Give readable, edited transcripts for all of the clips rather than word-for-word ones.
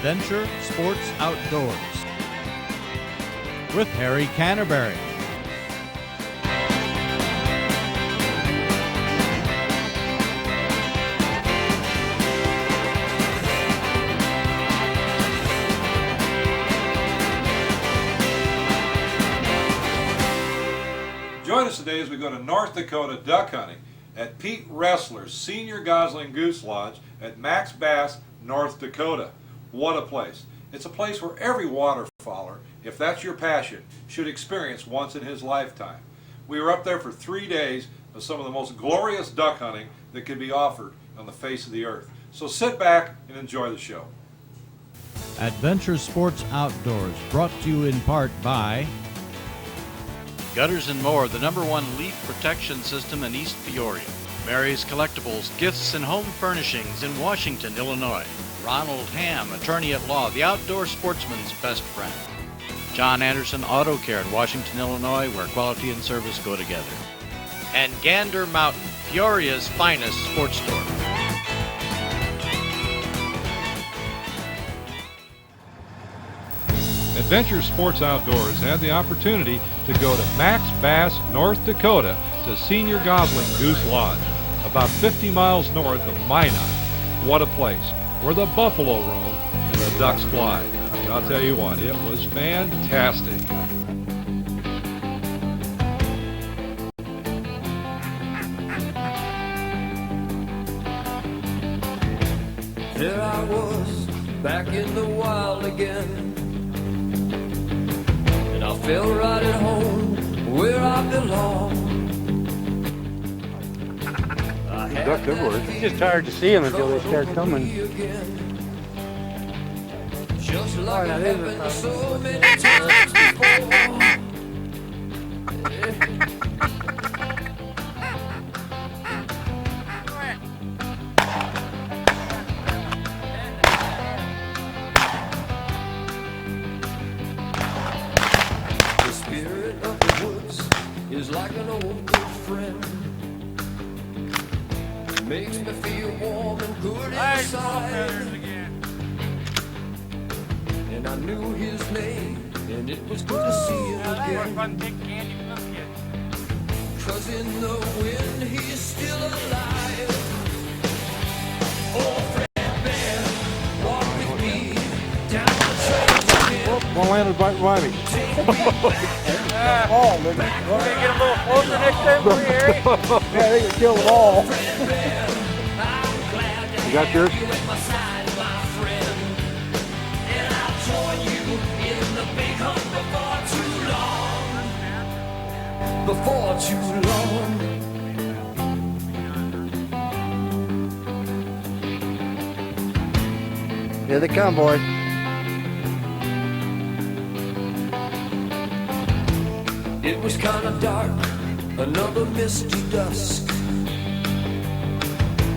Adventure Sports Outdoors with Harry Canterbury. Join us today as we go to North Dakota duck hunting at Pete Ressler's Senior Gosling Goose Lodge at Maxbass, North Dakota. What a place. It's a place where every waterfowler, if that's your passion, should experience once in his lifetime. We were up there for 3 days of some of the most glorious duck hunting that can be offered on the face of the earth. So sit back and enjoy the show. Adventure Sports Outdoors, brought to you in part by Gutters and More, the #1 leaf protection system in East Peoria. Mary's Collectibles, Gifts and Home Furnishings in Washington, Illinois. Ronald Ham, attorney at law, the outdoor sportsman's best friend. John Anderson Auto Care in Washington, Illinois, where quality and service go together. And Gander Mountain, Peoria's finest sports store. Adventure Sports Outdoors had the opportunity to go to Maxbass, North Dakota to Senior Gosling Goose Lodge, about 50 miles north of Minot. What a place, where the buffalo roam and the ducks fly. And I'll tell you what, it was fantastic. There I was, back in the wild again. I feel right at home, where I belong. Ducks everywhere. It's just hard to see them until they start coming. Just like it happened so many times before. Is like an old good friend. Makes me feel warm and good inside. And I knew his name, and it was good to see him again. 'Cause in the wind he's still alive. Oh, Fred Bear, walk with me down the trail again. One landed right by me. Oh, maybe. Get a little closer next time for you, Harry. Yeah, they can kill them all. You got yours? Before too long. Here they come, boys. It was kind of dark, another misty dusk,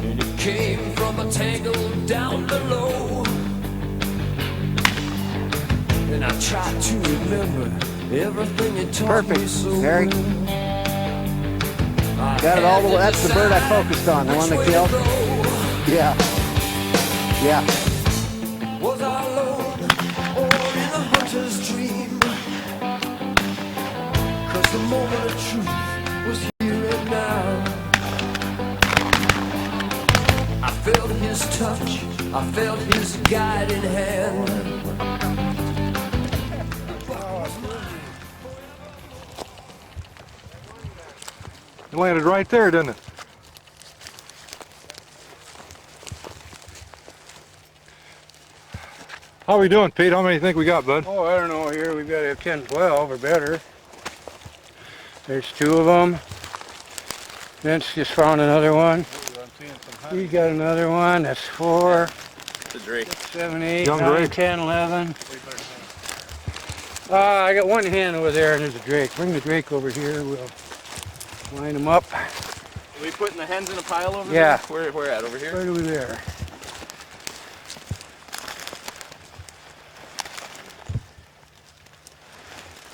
and it came from a tangle down below. And I tried to remember everything it taught me so. Perfect, Harry. Got it all the way. That's the bird I focused on, the one that killed. Yeah. Yeah. Was I alone or in a hunter's dream? The moment of truth was here and now. I felt his touch, I felt his guiding hand. It landed right there, didn't it? How are we doing, Pete? How many do you think we got, bud? Oh, I don't know here. We've got to have 10, 12 or better. There's 2 of them. Vince just found another one. We got another one. That's 4. It's a drake. 6, 7, 8, Young 9, drake. 10, 11. I got one hand over there and there's a drake. Bring the drake over here. We'll line them up. Are we putting the hens in a pile over Yeah. there? Where at? Over here? Right over there.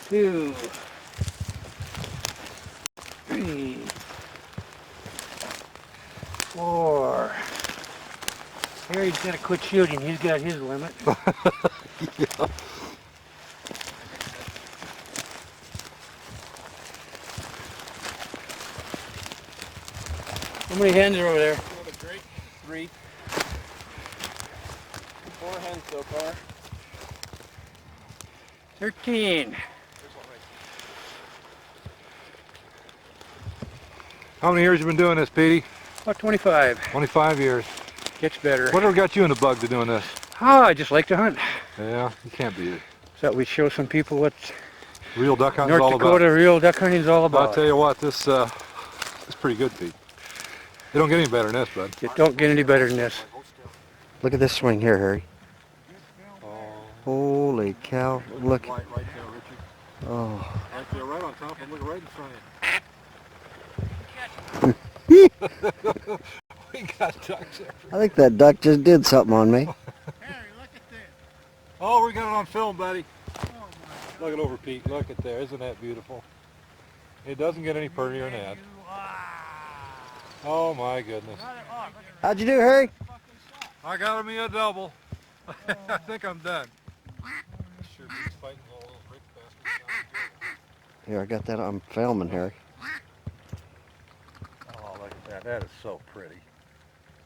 Two. 3, 4. Harry, He's got to quit shooting. He's got his limit. Yeah. How many hens are over there? Three. 4 hens so far. 13. How many years you been doing this, Petey? About 25. 25 years. Gets better. Whatever got you in the bug to doing this? Oh, I just like to hunt. Yeah, you can't beat it. Thought we'd show some people what Real duck hunting is North all Dakota about. real duck hunting is all But I'll about. tell you what, this is pretty good, Pete. You don't get any better than this, bud. You don't get any better than this. Look at this swing here, Harry. Holy cow! Look. Right there, Richard. Oh. Right there, right on top, and look right in front of you. We got ducks there. I think that duck just did something on me. Harry, look at this. Oh, we got it on film, buddy. Look it over, Pete. Look at there. Isn't that beautiful? It doesn't get any prettier than that. Oh my goodness. How'd you do, Harry? I got me a double. I think I'm done. Sure beats fighting all those rich bastards. Here, I got that on filming, Harry. Oh, look at that. That is so pretty.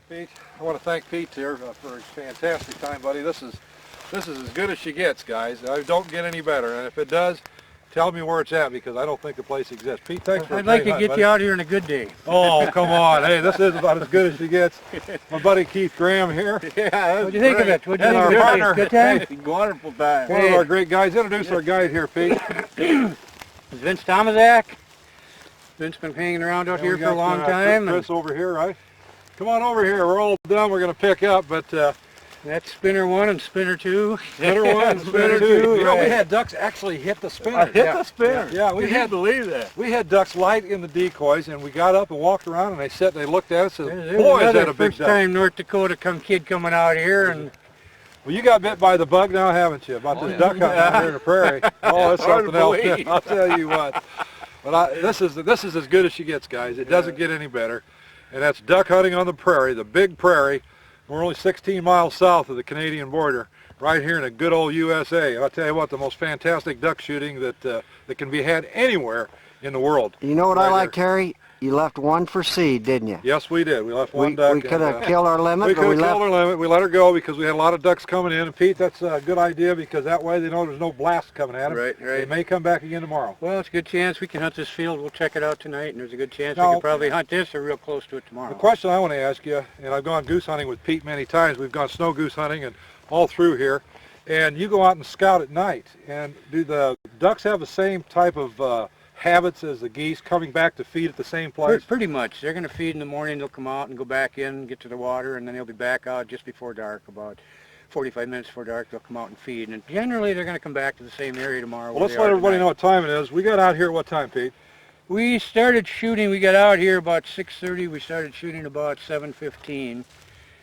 Pete, I want to thank Pete here for his fantastic time, buddy. This is as good as she gets, guys. I don't get any better, and if it does, tell me where it's at because I don't think the place exists. Pete, thanks for I'd like to hunt, get buddy. you out here on a good day. Oh, come on. Hey, this is about as good as she gets. My buddy Keith Graham here. Yeah, What'd you think of it? What'd you And think our of it? partner. Good time? Hey, wonderful time. One of our great guys. Introduce our guide here, Pete. It's Vince Tomaszak. Vince been hanging around out here We for a got, long time. Chris over here, right? Come on over here. We're all done. We're going to pick up, but That's spinner 1 and spinner 2. spinner 1, spinner 2. You know, we had ducks actually hit the spinner. Hit the spinner. Yeah, we Can had you believe that? We had ducks light in the decoys, and we got up and walked around, and they sat, they looked at us, and There's boy, is that another a big first duck. time North Dakota kid coming out here, and Well, you got bit by the bug now, haven't you? About this duck hunting out here in the prairie. Oh, that's Hard to something else. believe. I'll tell you what. But this is as good as she gets, guys. It doesn't get any better. And that's duck hunting on the prairie, the big prairie. We're only 16 miles south of the Canadian border, right here in the good old USA. And I'll tell you what, the most fantastic duck shooting that can be had anywhere in the world. You know what I Right liked, here. Harry? You left one for seed, didn't you? Yes, we did. We left one duck. We could have and, killed our limit, We but could we have left. killed our limit. We let her go because we had a lot of ducks coming in. And Pete, that's a good idea because that way they know there's no blast coming at them. Right. They may come back again tomorrow. well, it's a good chance we can hunt this field. We'll check it out tonight, and there's a good chance we Now- could probably hunt this or real close to it tomorrow. The question I want to ask you, and I've gone goose hunting with Pete many times. We've gone snow goose hunting and all through here. And you go out and scout at night. And do the ducks have the same type of habits as the geese, coming back to feed at the same place? Pretty much. They're going to feed in the morning. They'll come out and go back in, get to the water, and then they'll be back out just before dark, about 45 minutes before dark. They'll come out and feed. And generally, they're going to come back to the same area tomorrow. Well, let's let everybody know what time it is. We got out here at what time, Pete? We started shooting. We got out here about 6:30. We started shooting about 7:15.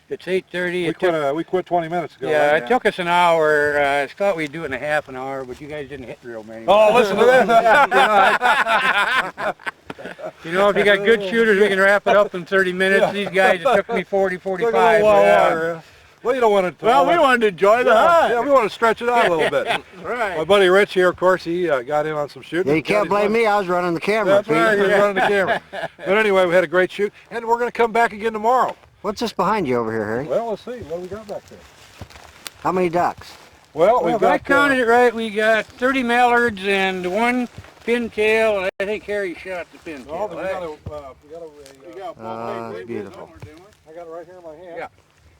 It's 8:30. We quit 20 minutes ago. Yeah, right? it took us an hour. I thought we'd do it in a half an hour, but you guys didn't hit real many. Oh, listen to this. You know, if you got good shooters, we can wrap it up in 30 minutes. Yeah. These guys, it took me 40, Took a 45. little while but, longer. Well, you don't want to. Well, we wanted to enjoy the hunt. Yeah, we want to stretch it out a little bit. Right. My buddy Rich here, of course, he got in on some shooting. Yeah, you can't blame me. I was running the camera, That's Pete. right, he was running the camera. But anyway, we had a great shoot, and we're going to come back again tomorrow. What's this behind you over here, Harry? Well, let's see. What do we got back there? How many ducks? Well, Well, we've if I got... counted it right, we got 30 mallards and 1 pintail, and I think Harry shot the pintail. Oh, we got Beautiful. I got it right here in my hand. Yeah.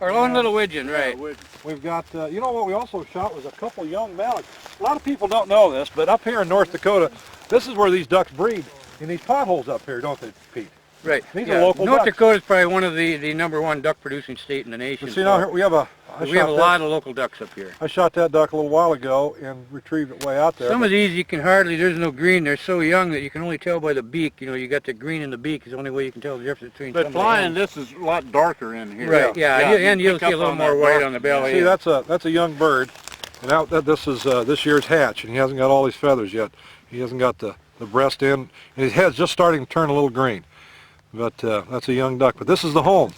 Or one little widgeon, right. We've got, you know what we also shot was a couple young mallards. A lot of people don't know this, but up here in North Dakota, this is where these ducks breed, in these potholes up here, don't they, Pete? Right. These are local North ducks. Dakota is probably one of the #1 duck producing state in the nation. You see now here, we have a... we have a lot of local ducks up here. I shot that duck a little while ago and retrieved it way out there. Some of these you can hardly, there's no green, they're so young that you can only tell by the beak. You know, you got the green in the beak is the only way you can tell the difference between some But of the flying, hens. this is a lot darker in here. Right, yeah, and you'll pick see a up little on more that white dark- on the belly. See, that's a young bird, and this is this year's hatch, and he hasn't got all his feathers yet. He hasn't got the breast in, and his head's just starting to turn a little green. But that's a young duck. But this is the home,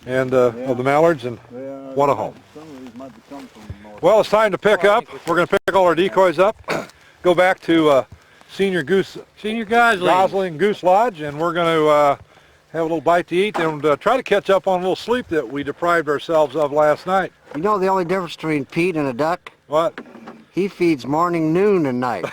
and of the mallards, and what a home. Some of these might be coming from the north. Well, it's time to pick up. We're going to pick all our decoys up, go back to Senior Gosling Goose Lodge, and we're going to have a little bite to eat and try to catch up on a little sleep that we deprived ourselves of last night. You know the only difference between Pete and a duck? What? He feeds morning, noon, and night.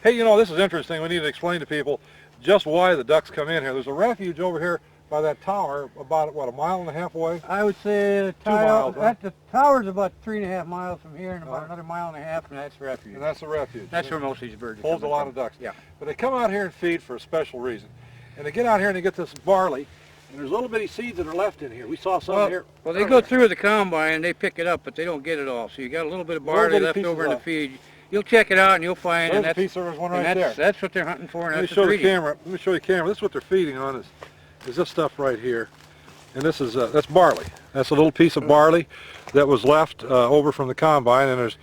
Hey, you know, this is interesting. We need to explain to people just why the ducks come in here. There's a refuge over here by that tower about, what, a mile and a half away? I would say the 2 miles, huh? the tower's about 3.5 miles from here, and about another mile and a half, and that's refuge. And that's the refuge. That's where most of these birds holds a lot of ducks. Yeah. But they come out here and feed for a special reason. And they get out here and they get this barley, and there's little bitty seeds that are left in here. We saw some here. Well, they go through the combine and they pick it up, but they don't get it all. So you got a little bit of barley left over in the feed. You'll check it out and you'll find, There's a piece, there's one right there. That's what they're hunting for, and Let me that's show what the they're eating. camera. Let me show you the camera. This is what they're feeding on is this stuff right here. And this is that's barley. That's a little piece of barley that was left over from the combine, and there's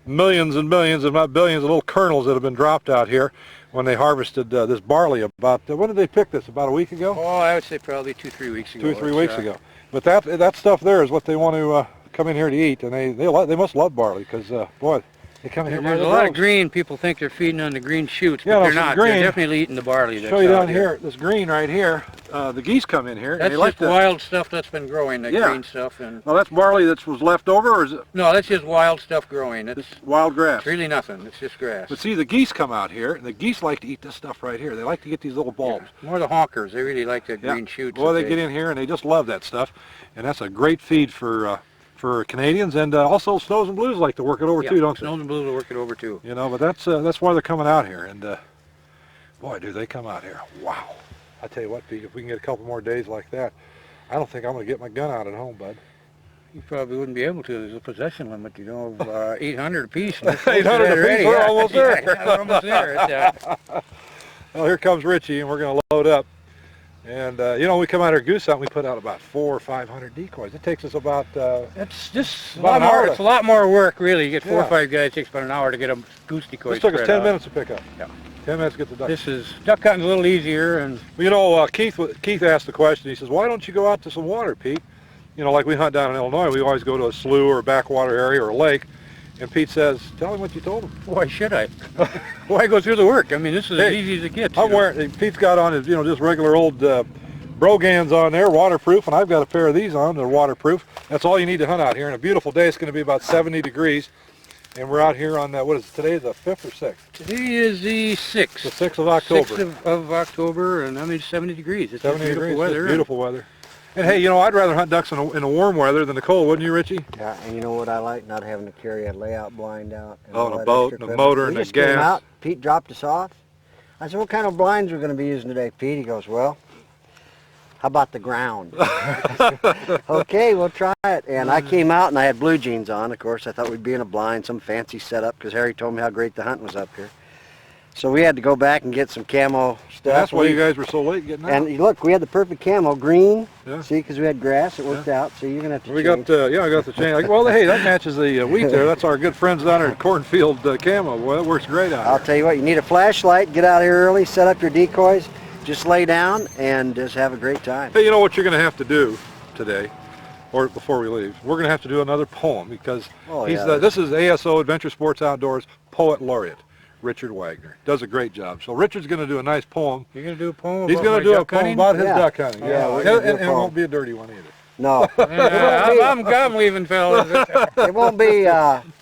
millions and millions, if not billions, of little kernels that have been dropped out here when they harvested this barley about, when did they pick this, about a week ago? Oh, I would say probably 2-3 weeks ago. 2 or 3 weeks ago. But that stuff there is what they want to come in here to eat, and they must love barley, because boy, they come in here. There's a lot of green. People think they're feeding on the green shoots, but they're not. They're definitely eating the barley. Show you down here, this green right here. The geese come in here. That's and they like just wild stuff that's been growing, the green stuff. And well, that's barley that was left over, or is it? No, that's just wild stuff growing. It's wild grass. It's really nothing. It's just grass. But see, the geese come out here, and the geese like to eat this stuff right here. They like to get these little bulbs. Yeah. More the honkers. They really like the green shoots. Well, they get in here and they just love that stuff, and that's a great feed for Canadians, and also Snows and Blues like to work it over too, don't they? Snows and Blues will work it over too. You know, but that's why they're coming out here, and boy, do they come out here! Wow. I tell you what, Pete, if we can get a couple more days like that, I don't think I'm going to get my gun out at home, bud. You probably wouldn't be able to. There's a possession limit, you know, of 800 apiece. 800 apiece, we're almost there. Yeah, we're almost there. Well, here comes Richie, and we're going to load up. And, you know, we come out here goose hunting, we put out about 400 or 500 decoys. It takes us about... it's just about an hour. It's a lot more work, really. You get 4 or 5 guys, it takes about an hour to get a goose decoy. This took us 10 minutes to pick up. Yeah. 10 minutes to get the duck. This is, duck hunting's a little easier. And well, you know, Keith asked the question. He says, why don't you go out to some water, Pete? You know, like we hunt down in Illinois, we always go to a slough or a backwater area or a lake. And Pete says, tell him what you told him. Why should I? Why go through the work? I mean, this is as easy as it gets. I'm wearing, Pete's got on his, you know, just regular old brogans on there, waterproof, and I've got a pair of these on, they're waterproof. That's all you need to hunt out here. And a beautiful day, it's going to be about 70 degrees. And we're out here on, what is it, today, the 5th or 6th? Today is the 6th. The 6th of October. 6th of October, and I mean 70 degrees. It's 70 beautiful degrees, weather. it's beautiful weather. And hey, you know, I'd rather hunt ducks in the warm weather than the cold, wouldn't you, Richie? Yeah, and you know what I like? Not having to carry a layout blind out. And oh, and a boat, and a motor, and a gas. Came out. Pete dropped us off. I said, what kind of blinds are we going to be using today, Pete? He goes, well, how about the ground? Okay, we'll try it. And I came out and I had blue jeans on. Of course, I thought we'd be in a blind, some fancy setup, because Harry told me how great the hunt was up here. So we had to go back and get some camo stuff. That's why you guys were so late getting out. And look, we had the perfect camo, green. Yeah. See, because we had grass, it worked out. So you're gonna have to. We got, yeah, I got the chain. Well, hey, that matches the wheat there. That's our good friends down there at Cornfield Camo. Boy, that works great out I'll here. tell you what, you need a flashlight. Get out here early, set up your decoys, just lay down and just have a great time. Hey, you know what you're going to have to do today, or before we leave? We're going to have to do another poem because this is ASO Adventure Sports Outdoors Poet Laureate. Richard Wagner does a great job. So Richard's going to do a nice poem. You're going to do a poem He's going to do a poem about his duck hunting. Yeah, and it won't be a dirty one either. No. I'm leaving, fellas. It won't be,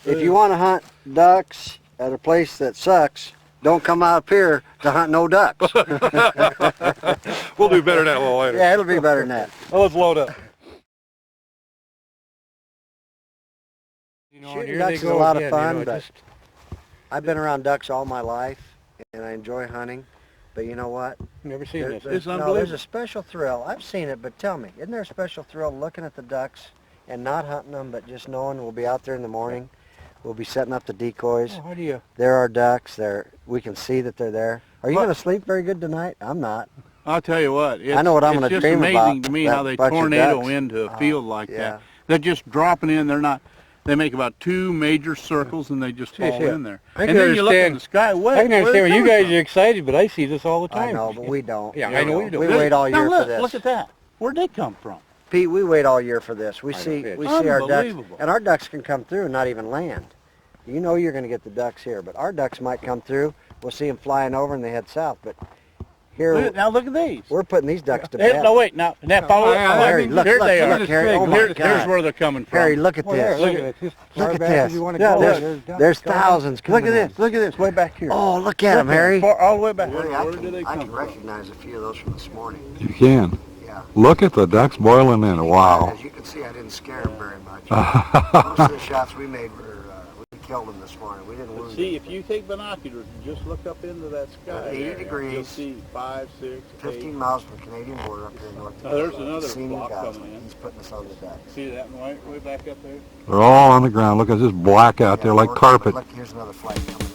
if you want to hunt ducks at a place that sucks, don't come out up here to hunt no ducks. We'll do better than that a little later. Yeah, it'll be better than that. Well, let's load up. You know, Shooting ducks is a lot of fun, but I've been around ducks all my life, and I enjoy hunting. But you know what? Never seen this. It's unbelievable. There's a special thrill. I've seen it, but tell me, isn't there a special thrill looking at the ducks and not hunting them, but just knowing we'll be out there in the morning, we'll be setting up the decoys. Oh, how do you? There are ducks. We can see that they're there. Are you going to sleep very good tonight? I'm not. I'll tell you what. I know what I'm going to dream about. It's just amazing to me how they tornado into a field like that. They're just dropping in. They're They make about 2 major circles and they just fall yeah. in there. I And can then you look in understand- the sky. I can understand when you guys are excited, but I see this all the I time. know, but we don't. Yeah, I know we do. We wait all Now year look, for this. look at that. Where'd they come from? Pete, we wait all year for this. We I know, see it's our ducks, unbelievable. and our ducks can come through and not even land. You know you're going to get the ducks here, but our ducks might come through. We'll see them flying over and they head south. But here, Now look at these. we're putting these ducks to Hey, bed. no, wait, now, follow yeah, oh, Harry, look, here look, they look, are. Harry. Oh my Here's God. where they're coming from. Harry, look at Well, there, this. look at it. Just Look far at back this. as you wanna Yeah, go. there's- ducks There's coming. thousands coming Look at this. Look at this. Way back here. Oh, look at them, Look Harry. All the way back. Harry, I Where do they can come from? recognize a few of those from this morning. You can. Yeah. Look at the ducks boiling in. Wow. As you can see, I didn't scare them very much. Most of the shots we made were, we killed them this morning. We didn't wound See, them. if you take binoculars and just look up into that sky, 80 you'll degrees, see 5, 6, 15 8. miles from the Canadian border up here in North Oh, Dakota. there's another Senior flock guys, coming in. he's putting us on the deck. See that way back up there? They're all on the ground. Look at this black out there like we're- carpet. Look, here's another flight coming in.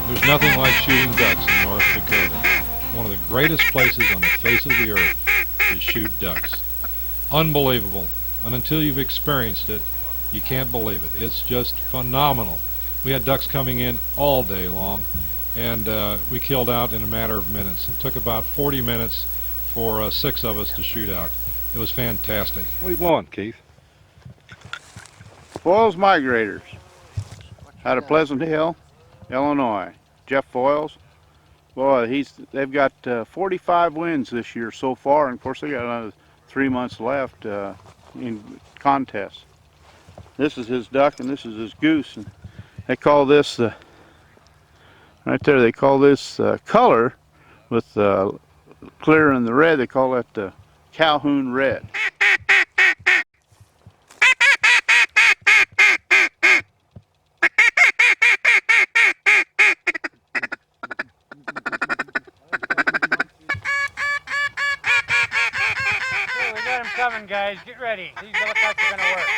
There's nothing like shooting ducks in North Dakota. One of the greatest places on the face of the earth to shoot ducks. Unbelievable. And until you've experienced it, you can't believe it. It's just phenomenal. We had ducks coming in all day long, and we killed out in a matter of minutes. It took about 40 minutes for 6 of us to shoot out. It was fantastic. What are you blowing, Keith? Foyles Migrators out of Pleasant Hill, Illinois. Jeff Foyles. Boy, they've got 45 wins this year so far, and of course they got another 3 months left in contests. This is his duck and this is his goose, and they call this right there. They call this color with clear in the red, they call that the Calhoun Red. Okay, we got him coming, guys. Get ready. These look like they're gonna work.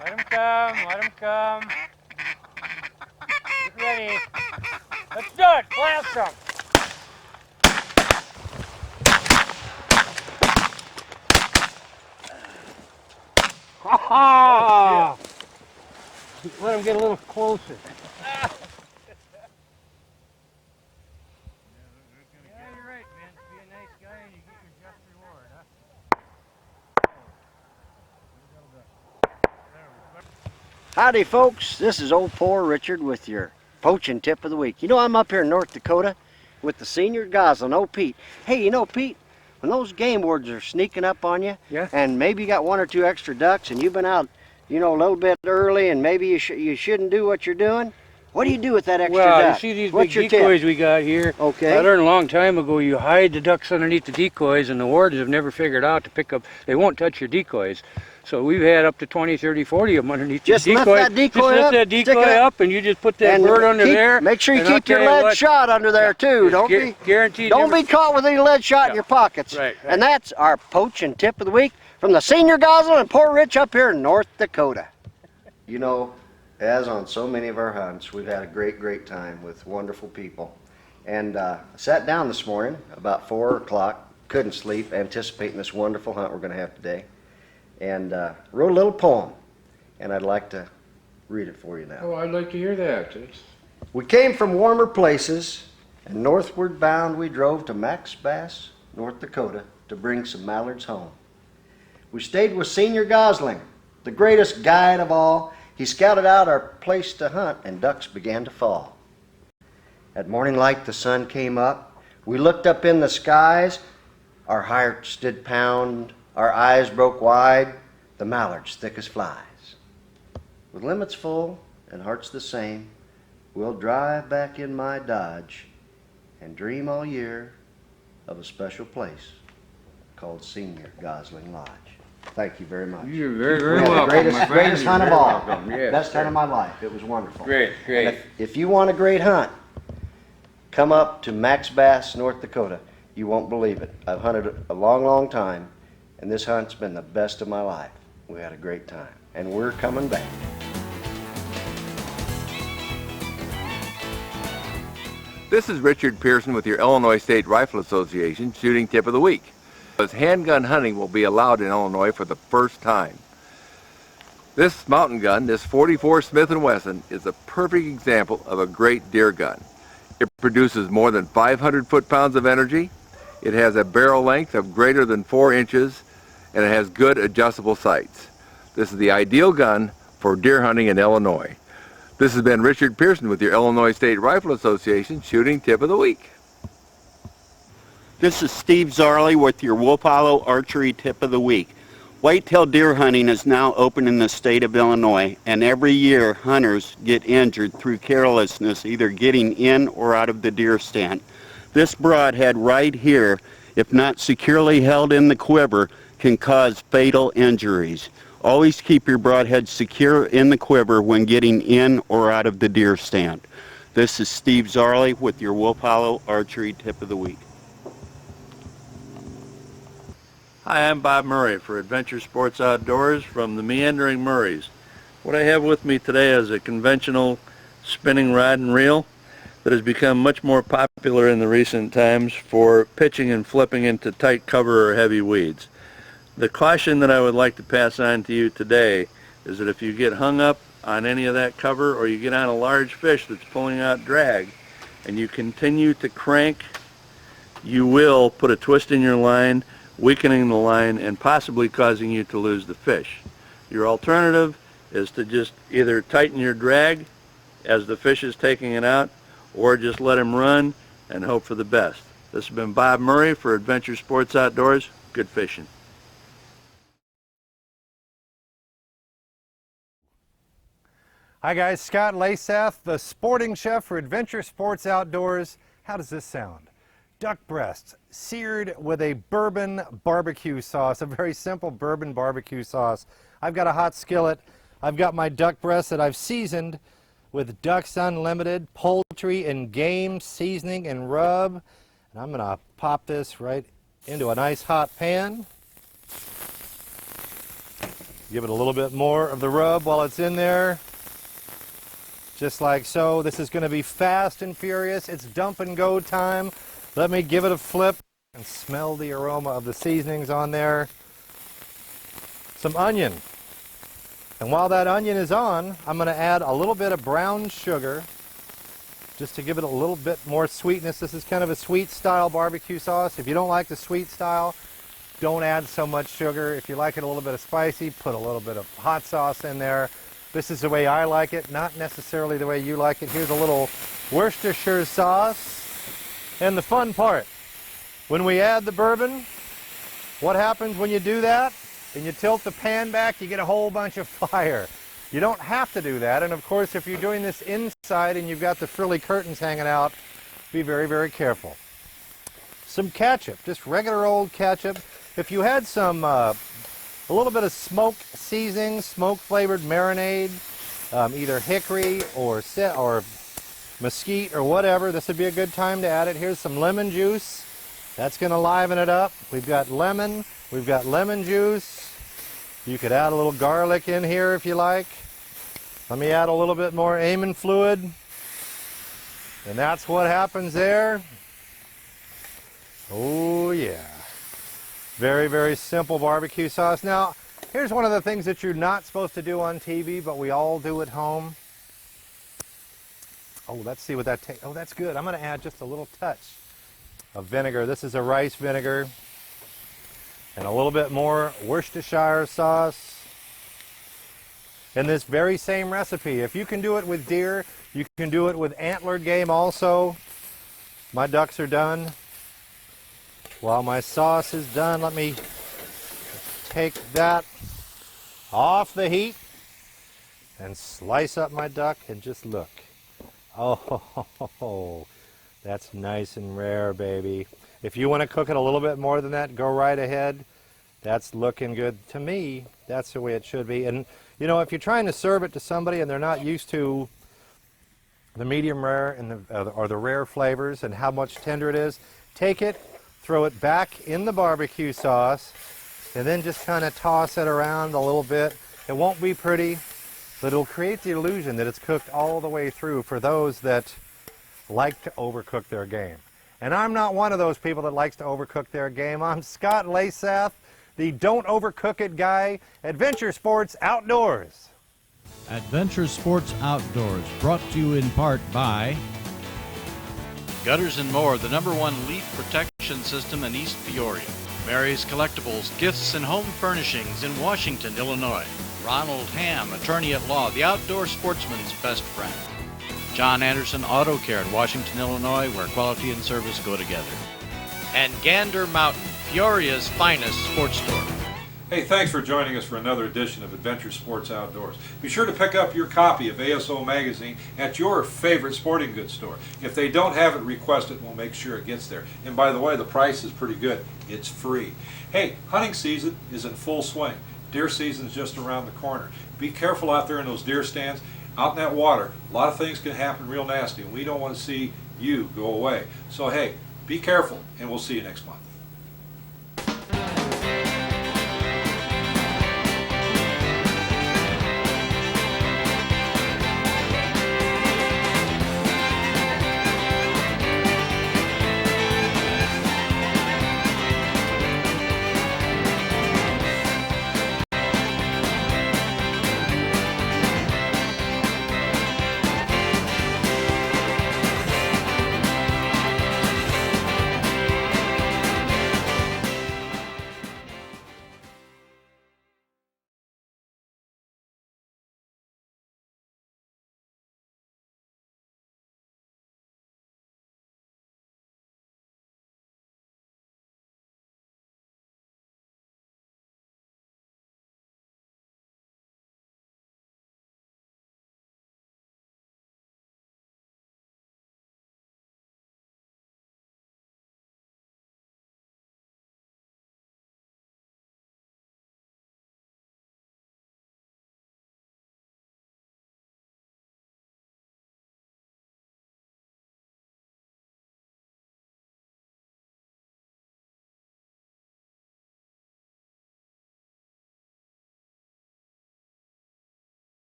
Let him come, let him come. Get ready. Let's do it. Blast them. Ha ha! Let him get a little closer. Yeah, you're right, man. Be a nice guy and you get your just reward, huh? Howdy folks, this is old poor Richard with your poaching tip of the week. You know, I'm up here in North Dakota with the senior goslin, old Pete. Hey, you know, Pete, when those game wards are sneaking up on you, Yeah. and maybe you got 1 or 2 extra ducks and you've been out, you know, a little bit early and maybe you shouldn't do what you're doing, what do you do with that extra Well, duck? you see these What's big your decoys tip? we got here. Okay. I learned a long time ago you hide the ducks underneath the decoys, and the wardens have never figured out to pick up. They won't touch your decoys. So we've had up to 20, 30, 40 of them underneath Just the lift decoy. that decoy just lift up, that stick decoy it up, up, and you just put that and bird under there. make sure you and I'll keep your tell you lead what, shot under there too. Don't be guaranteed. Don't be caught with any lead shot in your pockets. Right. And that's our poaching tip of the week from the senior goslin and poor Rich up here in North Dakota. You know, as on so many of our hunts, we've had a great time with wonderful people. And I sat down this morning about 4 o'clock, couldn't sleep, anticipating this wonderful hunt we're going to have today, and wrote a little poem. And I'd like to read it for you now. Oh, I'd like to hear that. We came from warmer places, and northward bound we drove to Maxbass, North Dakota, to bring some mallards home. We stayed with Senior Gosling, the greatest guide of all. He scouted out our place to hunt, and ducks began to fall. At morning light the sun came up. We looked up in the skies. Our hearts did pound, our eyes broke wide, the mallards thick as flies. With limits full and hearts the same, we'll drive back in my Dodge and dream all year of a special place called Senior Gosling Lodge. Thank you very much. You're very, We very had welcome. the greatest You're hunt of very all. welcome. Yes, Best sir. hunt of my life. It was wonderful. Great, great. And if you want a great hunt, come up to Maxbass, North Dakota. You won't believe it. I've hunted a long time, and this hunt's been the best of my life. We had a great time, and we're coming back. This is Richard Pearson with your Illinois State Rifle Association shooting tip of the week. Handgun hunting will be allowed in Illinois for the first time. This mountain gun, this 44 Smith & Wesson, is a perfect example of a great deer gun. It produces more than 500 foot-pounds of energy. It has a barrel length of greater than 4 inches, and it has good adjustable sights. This is the ideal gun for deer hunting in Illinois. This has been Richard Pearson with your Illinois State Rifle Association shooting tip of the week. This is Steve Zarley with your Wolf Hollow Archery Tip of the Week. Whitetail deer hunting is now open in the state of Illinois, and every year hunters get injured through carelessness, either getting in or out of the deer stand. This broadhead right here, if not securely held in the quiver, can cause fatal injuries. Always keep your broadhead secure in the quiver when getting in or out of the deer stand. This is Steve Zarley with your Wolf Hollow Archery Tip of the Week. Hi, I'm Bob Murray for Adventure Sports Outdoors from the Meandering Murrays. What I have with me today is a conventional spinning rod and reel that has become much more popular in the recent times for pitching and flipping into tight cover or heavy weeds. The caution that I would like to pass on to you today is that if you get hung up on any of that cover or you get on a large fish that's pulling out drag and you continue to crank, you will put a twist in your line, weakening the line and possibly causing you to lose the fish. Your alternative is to just either tighten your drag as the fish is taking it out or just let him run and hope for the best. This has been Bob Murray for Adventure Sports Outdoors. Good fishing. Hi guys, Scott Lasath, the sporting chef for Adventure Sports Outdoors, How does this sound? Duck breasts seared with a bourbon barbecue sauce, a very simple bourbon barbecue sauce. I've got a hot skillet. I've got my duck breasts that I've seasoned with Ducks Unlimited poultry and game seasoning and rub. And I'm gonna pop this right into a nice hot pan. Give it a little bit more of the rub while it's in there. Just like so. This is gonna be fast and furious. It's dump and go time. Let me give it a flip and smell the aroma of the seasonings on there. Some onion. And while that onion is on, I'm going to add a little bit of brown sugar just to give it a little bit more sweetness. This is kind of a sweet style barbecue sauce. If you don't like the sweet style, don't add so much sugar. If you like it a little bit of spicy, put a little bit of hot sauce in there. This is the way I like it, not necessarily the way you like it. Here's a little Worcestershire sauce. And the fun part, when we add the bourbon, what happens when you do that? And you tilt the pan back, you get a whole bunch of fire. You don't have to do that. And of course, if you're doing this inside and you've got the frilly curtains hanging out, be very, very careful. Some ketchup, just regular old ketchup. If you had some, a little bit of smoke seasoning, smoke flavored marinade, either hickory or mesquite or whatever, this would be a good time to add it. Here's some lemon juice. That's going to liven it up. We've got lemon juice. You could add a little garlic in here if you like. Let me add a little bit more amon fluid. And that's what happens there. Oh yeah. Very, very simple barbecue sauce. Now, here's one of the things that you're not supposed to do on TV, but we all do at home. Oh, let's see what that tastes. Oh, that's good. I'm going to add just a little touch of vinegar. This is a rice vinegar. And a little bit more Worcestershire sauce. In this very same recipe. If you can do it with deer, you can do it with antlered game also. My ducks are done. While my sauce is done, let me take that off the heat and slice up my duck and just look. Oh, that's nice and rare, baby. If you want to cook it a little bit more than that, go right ahead. That's looking good. To me, that's the way it should be. And, you know, if you're trying to serve it to somebody and they're not used to the medium rare and or the rare flavors and how much tender it is, take it, throw it back in the barbecue sauce, and then just kind of toss it around a little bit. It won't be pretty, but it'll create the illusion that it's cooked all the way through for those that like to overcook their game. And I'm not one of those people that likes to overcook their game. I'm Scott Lasath, the Don't Overcook It guy, Adventure Sports Outdoors. Adventure Sports Outdoors, brought to you in part by Gutters and More, the #1 leaf protection system in East Peoria. Mary's Collectibles, Gifts and Home Furnishings in Washington, Illinois. Ronald Ham, attorney at law, the outdoor sportsman's best friend. John Anderson Auto Care in Washington, Illinois, where quality and service go together. And Gander Mountain, Peoria's finest sports store. Hey, thanks for joining us for another edition of Adventure Sports Outdoors. Be sure to pick up your copy of ASO Magazine at your favorite sporting goods store. If they don't have it, request it. We'll make sure it gets there. And by the way, the price is pretty good. It's free. Hey, hunting season is in full swing. Deer season's just around the corner. Be careful out there in those deer stands. Out in that water, a lot of things can happen real nasty, and we don't want to see you go away. So hey, be careful, and we'll see you next month.